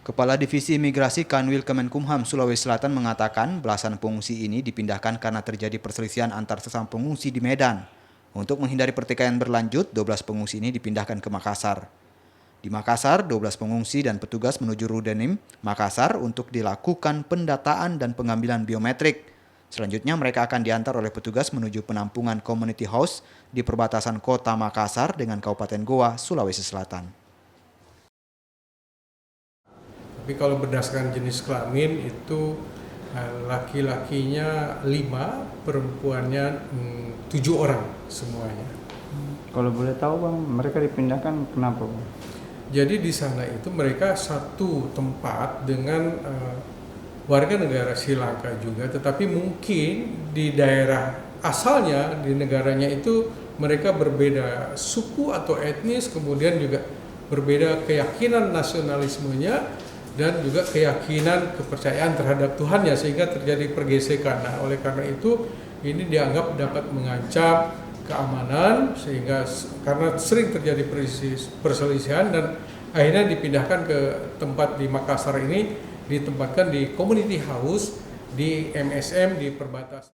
Kepala Divisi Imigrasi Kanwil Kemenkumham Sulawesi Selatan mengatakan belasan pengungsi ini dipindahkan karena terjadi perselisihan antar sesama pengungsi di Medan. Untuk menghindari pertikaian berlanjut, 12 pengungsi ini dipindahkan ke Makassar. Di Makassar, 12 pengungsi dan petugas menuju Rudenim, Makassar untuk dilakukan pendataan dan pengambilan biometrik. Selanjutnya mereka akan diantar oleh petugas menuju penampungan Community House di perbatasan kota Makassar dengan Kabupaten Goa, Sulawesi Selatan. Tapi kalau berdasarkan jenis kelamin itu laki-lakinya 5, perempuannya 7 orang semuanya. Kalau boleh tahu Bang, mereka dipindahkan kenapa Bang? Jadi di sana itu mereka satu tempat dengan warga negara Sri Lanka juga, tetapi mungkin di daerah asalnya di negaranya itu mereka berbeda suku atau etnis, kemudian juga berbeda keyakinan nasionalismenya dan juga keyakinan kepercayaan terhadap Tuhannya, sehingga terjadi pergesekan. Nah, oleh karena itu ini dianggap dapat mengancam keamanan, sehingga karena sering terjadi perselisihan dan akhirnya dipindahkan ke tempat di Makassar ini, ditempatkan di Community House di MSM di perbatasan.